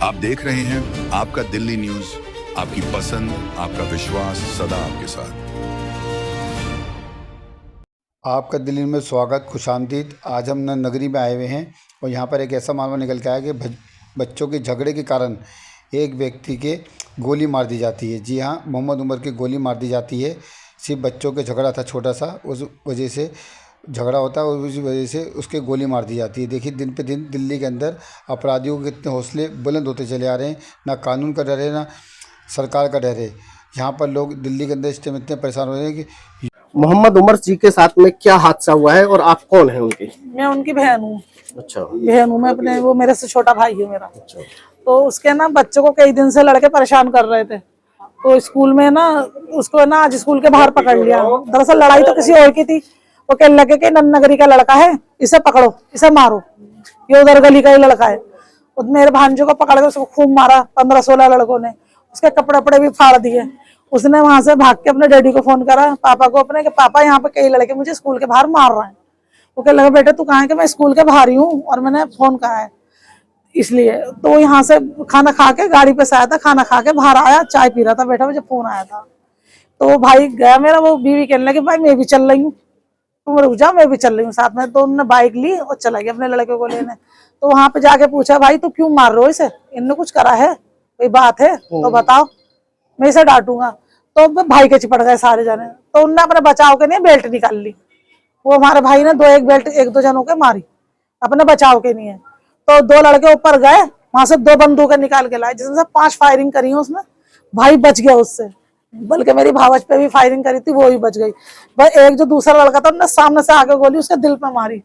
आप देख रहे हैं आपका दिल्ली न्यूज, आपकी पसंद, आपका विश्वास सदा आपके साथ। आपका दिल्ली में स्वागत, खुशामदीद। आज हम नगरी में आए हुए हैं और यहाँ पर एक ऐसा मामला निकल के आया कि बच्चों के झगड़े के कारण एक व्यक्ति के गोली मार दी जाती है। जी हाँ, मोहम्मद उमर की गोली मार दी जाती है। सिर्फ बच्चों के झगड़ा था छोटा सा, उस वजह से झगड़ा होता है और उसी वजह से उसके गोली मार दी जाती है। देखिए, दिन पे दिन दिल्ली के अंदर अपराधियों के कितने हौसले बुलंद होते चले आ रहे हैं। ना कानून का डर है, ना सरकार का डर है। यहाँ पर लोग दिल्ली के अंदर इस टाइम इतने परेशान हो रहे हैं कि मोहम्मद उमर जी के साथ में क्या हादसा हुआ है और आप कौन हैं उनकी? मैं उनकी बहन हूँ। अच्छा, बहन हूँ मैं अपने, वो मेरे से छोटा भाई है मेरा। अच्छा। तो उसके ना बच्चों को कई दिन से लड़के परेशान कर रहे थे, तो स्कूल में ना उसको ना आज स्कूल के बाहर पकड़ लिया। दरअसल लड़ाई तो किसी और की थी। वो कहने लगे कि नगरी का लड़का है, इसे पकड़ो, इसे मारो, ये उधर गली का ही लड़का है। और मेरे भांजे को पकड़ के उसको खूब मारा। 15-16 लड़कों ने उसके कपड़े वपड़े भी फाड़ दिए। उसने वहां से भाग के अपने डैडी को फोन करा, पापा को अपने, कि पापा यहाँ पे कई लड़के मुझे स्कूल के बाहर मार रहे हैं। वो कहने लगा, बेटे तू कहाँ है? कि मैं स्कूल के बाहर ही हूँ और मैंने फोन करा है इसलिए। तो यहाँ से खाना खा के गाड़ी पे से आया था, खाना खा के बाहर आया, चाय पी रहा था बेटा, मुझे फोन आया था। तो वो भाई गया मेरा, वो बीवी कहने लगी भाई मैं भी चल रही हूँ, तुम रुक जाओ मैं भी चल रही हूँ साथ में। तो उन्होंने बाइक ली और चला गया अपने लड़के को लेने। तो वहां पे जाके पूछा, भाई तू क्यों मार रहे हो इसे, इनने कुछ करा है, कोई बात है तो बताओ, मैं इसे डांटूंगा। तो भाई के चिपट गए सारे जने। तो उनने अपने बचाव के लिए बेल्ट निकाल ली। वो हमारे भाई ने एक बेल्ट 1-2 जनों के मारी, अपने बचाव के लिए। तो 2 लड़के ऊपर गए, वहां से 2 बंदूकें निकाल के लाए, जिसमें से 5 फायरिंग करी है उसमें। भाई बच गया उससे, बल्कि मेरी भावच पे भी फायरिंग करी थी, वो भी बच गई। बस एक जो दूसरा लड़का था, उन्होंने सामने से आके गोली उसके दिल पे मारी,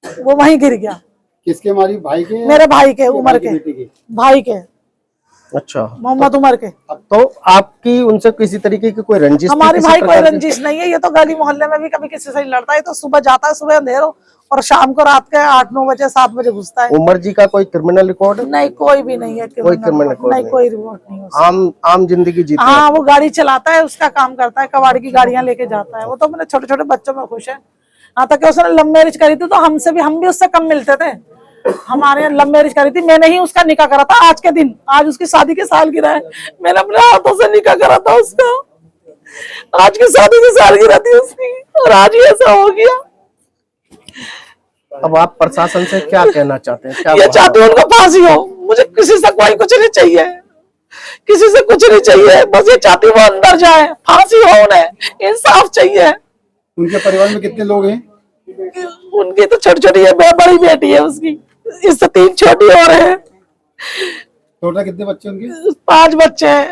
वो वहीं गिर गया। किसके मारी? भाई के? मेरे भाई के, उमर के भाई के, अच्छा, मोहम्मद उमर के। तो आपकी उनसे किसी तरीके की कोई रंजिश? हमारी भाई कोई रंजिश नहीं है। ये तो गली मोहल्ले में भी कभी किसी से नहीं लड़ता है। तो सुबह जाता है, सुबह अंधेरों, और शाम को रात के 8-9 बजे 7 बजे घुसता है। उमर जी का कोई क्रिमिनल रिकॉर्ड? नहीं, कोई भी नहीं है। कोई क्रिमिनल रिकॉर्ड नहीं, कोई रिकॉर्ड नहीं है। आम जिंदगी जीता है। हाँ, वो गाड़ी चलाता है, उसका काम करता है, कबाड़ की गाड़ियां लेके जाता है। वो तो अपने छोटे छोटे बच्चों में खुश है। हाँ, तक उसने लव मैरिज करी थी, तो हम भी उससे कम मिलते थे। हमारे यहाँ लव मैरिज करी थी, मैंने ही उसका निकाह करा था। आज के दिन, आज उसकी शादी के सालगिरह है, मैंने अपने हाथों से निकाह करा था उसका। आज की शादी की सालगिरह थी उसकी, और आज ही ऐसा हो गया। अब आप प्रशासन से क्या कहना चाहते हैं? क्या ये चाहते हैं उनको फांसी हो। मुझे किसी से कोई कुछ नहीं चाहिए, किसी से कुछ नहीं चाहिए। बस ये चाहती वो अंदर जाए, फांसी हो, उन्हें इंसाफ चाहिए। उनके परिवार में कितने लोग हैं? उनकी तो छोटी छोटी है, बड़ी बेटी है उसकी, इससे 3 छोटी और है। टोटल कितने बच्चे उनके? 5 बच्चे हैं,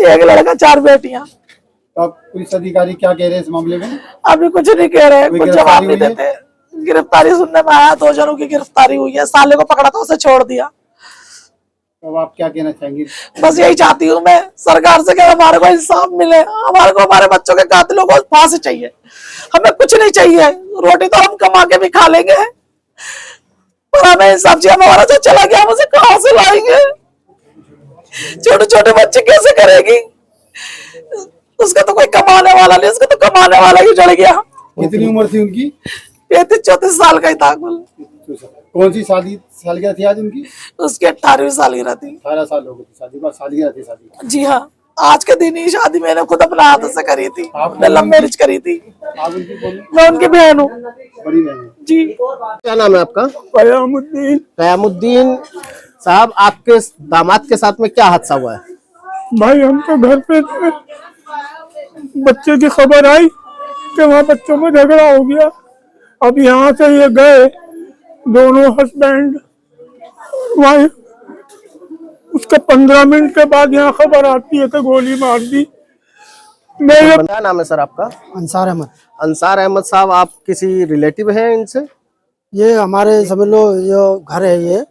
एक लड़का 4 बेटियां। तो अब पुलिस अधिकारी क्या कह रहे हैं इस मामले में? अभी कुछ नहीं कह रहे, कुछ जवाब नहीं देते। गिरफ्तारी सुनने में आया, 2 जनों की गिरफ्तारी हुई है। साले को पकड़ा था, उसे छोड़ दिया। अब आप क्या कहना चाहेंगे? बस यही चाहती हूँ मैं सरकार से कि हमारे को इंसाफ मिले। हमारे को हमारे बच्चों के कातिलों को फांसी चाहिए। हमें कुछ नहीं चाहिए, रोटी तो हम कमा के भी खा लेंगे, पर हमें इंसाफ चाहिए। हमारा जो चला गया हम उसे कहाँ से लाएंगे? छोटे छोटे बच्चे कैसे करेगी? उसका तो कोई कमाने वाला नहीं, उसका तो कमाने वाला ही जड़ गया। कितनी उम्र थी उनकी? 33-34 साल का ही था कुल। कौन सी सालगिरह थी आज उनकी? उसकी 18वीं सालगिरह थी। 18 साल हो गई थी शादी को, सालगिरह थी शादी। जी हाँ, आज के दिन ही शादी मैंने खुद अपने हाथों से करी थी। मैंने लव मैरिज करी थी। आप उनकी कौन? मैं उनकी बहन हूँ। बड़ी बहन जी। क्या नाम है आपका? कयामुद्दीन। कयामुद्दीन साहब, आपके दामाद के साथ में क्या हादसा हुआ है? भाई हम तो घर पे थे, बच्चे की खबर आई कि वहाँ बच्चों में झगड़ा हो गया। अब यहाँ से ये गए, दोनों हस्बैंड वाइफ, उसके 15 मिनट के बाद यहाँ खबर आती है कि गोली मार दी। मेरे क्या नाम है सर आपका? अंसार अहमद। अंसार अहमद साहब, आप किसी रिलेटिव हैं इनसे? ये हमारे समझ लो जो घर है,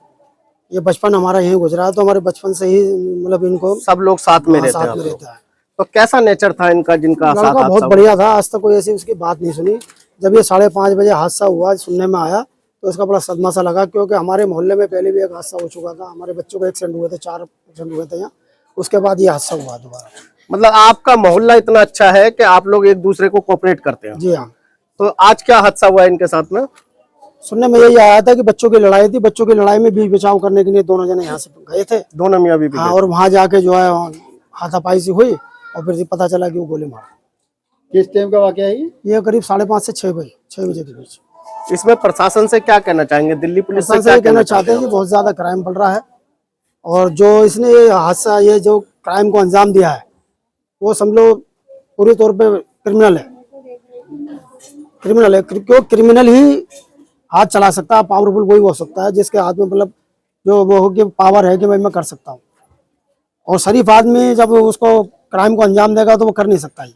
ये बचपन हमारा यहीं गुजरा, तो हमारे बचपन से ही मतलब इनको सब लोग साथ में रहते हैं। रहता है। तो कैसा नेचर था इनका जिनका साथ लड़का बहुत हादसा बढ़िया था, आज तक कोई ऐसी उसकी बात नहीं सुनी। जब ये 5:30 बजे हादसा हुआ, सुनने में आया तो उसका बड़ा सदमा सा लगा, क्योंकि हमारे मोहल्ले में पहले भी एक हादसा हो चुका था। हमारे बच्चों को एक्सीडेंट हुए थे, 4 एक्सीडेंट हुए थे यहाँ, उसके बाद ये हादसा हुआ दोबारा। मतलब आपका मोहल्ला इतना अच्छा है कि आप लोग एक दूसरे को कोऑपरेट करते हैं? जी हाँ। तो आज क्या हादसा हुआ इनके साथ में? सुनने में यही आया था कि बच्चों की लड़ाई थी, बच्चों की लड़ाई में बीच बचाव करने के लिए दोनों जने यहाँ से गए थे। दोनों मियाँ बीवी हाँ, और वहां जाके जो है हाथापाई सी हुई और फिर पता चला कि वो गोली मार। किस टाइम का वाकया है ये करीब 5:30 से 6 बजे के बीच। इसमें प्रशासन से क्या कहना चाहेंगे, दिल्ली पुलिस से प्रशासन क्या से कहना चाहते हैं कि बहुत ज्यादा क्राइम बढ़ रहा है और जो इसने ये हादसा, ये जो क्राइम को अंजाम दिया है वो समझो पूरी तौर पे क्रिमिनल है। क्यों क्रिमिनल ही हाथ चला सकता है, पावरफुल कोई हो सकता है जिसके हाथ में मतलब जो वो हो कि पावर है कि मैं कर सकता हूँ। और शरीफ आदमी जब उसको क्राइम को अंजाम देगा तो वो कर नहीं सकता ये।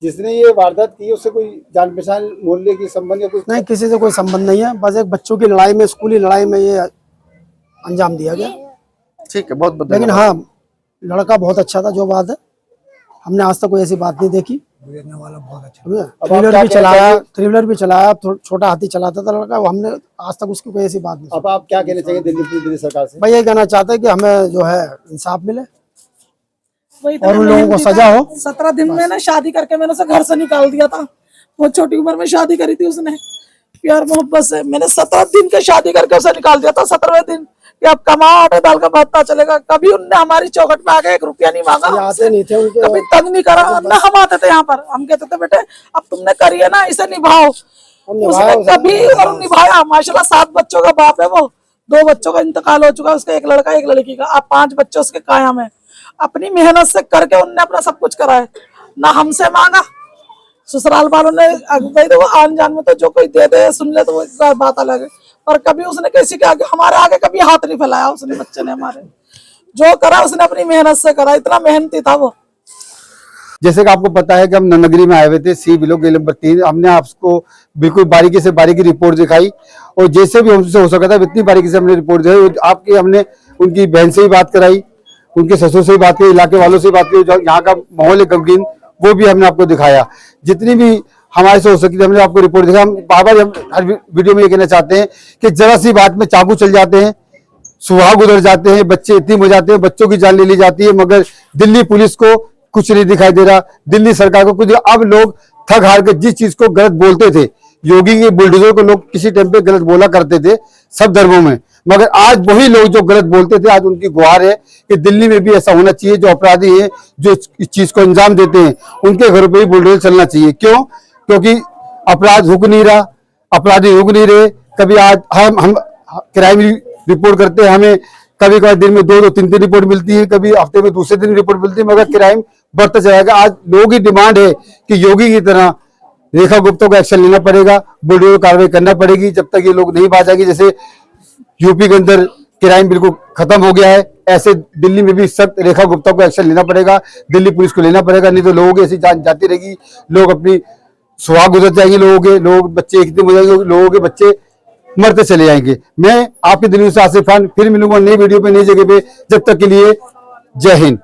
जिसने ये वारदात की उससे कोई जान पहचान मोहल्ले की संबंध या कुछ? नहीं, किसी से कोई संबंध नहीं है, बस एक बच्चों की लड़ाई में, स्कूली लड़ाई में ये अंजाम दिया गया। ठीक है, बहुत बहुत लेकिन हाँ, लड़का बहुत अच्छा था, जो बात है हमने आज तक कोई ऐसी बात नहीं देखी। थ्रिलर भी चलाया, छोटा हाथी चलाता था लड़का, हमने आज तक उसकी कोई ऐसी बात नहीं। अब आप क्या कहना चाहिए दिल्ली सरकार से? भाई ये कहना चाहते हैं कि हमें जो है इंसाफ मिले वही और उन लोगों को सजा हो। 17 दिन में ना शादी करके मैंने उसे घर से निकाल दिया था। बहुत छोटी उम्र में शादी करी थी उसने, प्यार मोहब्बत से। मैंने 17 दिन के शादी करके उसे निकाल दिया था। 17वें दिन कि अब कमाओ, आटे दाल का भात चलेगा। कभी उनने हमारी चौखट में आके 1 रुपया नहीं मांगा, आते नहीं थे उनके, कभी तंग नहीं करा ना। हम आते थे यहाँ पर, हम कहते थे बेटे अब तुमने करी है ना, इसे निभाओ। उसने कभी और निभाया। माशाल्लाह 7 बच्चों का बाप है वो। 2 बच्चों का इंतकाल हो चुका है, उसका 1 लड़का 1 लड़की का। अब 5 बच्चे उसके कायम है। अपनी मेहनत से करके उनने अपना सब कुछ करा है, ना हमसे मांगा। ससुराल वालों ने देखो आन जान में तो जो कोई दे दे सुन ले तो वो बात अलग है, पर कभी उसने किसी के आगे, हमारे आगे कभी हाथ नहीं फैलाया उसने। बच्चे ने हमारे जो करा उसने अपनी मेहनत से करा, इतना मेहनती था वो। जैसे कि आपको पता है कि हम नगरी में आए हुए थे, सी ब्लॉक गली नंबर 3। हमने आपको बिल्कुल बारीकी से बारीकी रिपोर्ट दिखाई और जैसे भी हमसे हो सका था इतनी बारीकी से हमने रिपोर्ट दिखाई। आपकी हमने उनकी बहन से ही बात कराई, उनके ससुर से ही बात की, इलाके वालों से बात की, जो यहाँ का माहौल है गमगीन, वो भी हमने आपको दिखाया। जितनी भी हमारे से हो सकी थी हमने आपको रिपोर्ट दिखाया। हम बार-बार हर वीडियो में ये कहना चाहते हैं कि जरा सी बात में चाकू चल जाते हैं, सुहाग उधर जाते हैं, बच्चे यतीम हो जाते हैं, बच्चों की जान ले ली जाती है, मगर दिल्ली पुलिस को कुछ नहीं दिखाई दे रहा, दिल्ली सरकार को कुछ। अब लोग थक हार के जिस चीज को गलत बोलते थे, योगी के बुलडोजर को लोग किसी टाइम पे गलत बोला करते थे सब धर्मों में, मगर आज वही लोग जो गलत बोलते थे, आज उनकी गुहार है कि दिल्ली में भी ऐसा होना चाहिए। जो अपराधी है, जो इस चीज को अंजाम देते हैं, उनके घरों पे भी बुलडोजर चलना चाहिए। क्यों? क्योंकि अपराध रुक नहीं रहा, अपराधी रुक नहीं रहे। कभी आज हम क्राइम रिपोर्ट करते हैं, हमें कभी कभी दिन में 2-2, 3-3 रिपोर्ट मिलती है, कभी हफ्ते में दूसरे दिन रिपोर्ट मिलती है, मगर क्राइम बढ़ता जाएगा। आज लोगों की डिमांड है कि योगी की तरह रेखा गुप्ता को एक्शन लेना पड़ेगा, बुलडोजर कार्रवाई करना पड़ेगी। जब तक ये लोग नहीं बाज आएंगे, जैसे यूपी के अंदर क्राइम बिल्कुल खत्म हो गया है, ऐसे दिल्ली में भी सख्त रेखा गुप्ता को एक्शन लेना पड़ेगा, दिल्ली पुलिस को लेना पड़ेगा। नहीं तो लोगों की ऐसी जान जाती रहेगी, लोग अपनी सुहाग गुजर जाएंगे, लोग बच्चे एकदम हो जाएंगे, लोगों के बच्चे मरते चले जाएंगे। मैं आपके दिल्ली से आसिफ खान फिर मिलूंगा नई वीडियो पे, नई जगह पे। जब तक के लिए जय हिंद।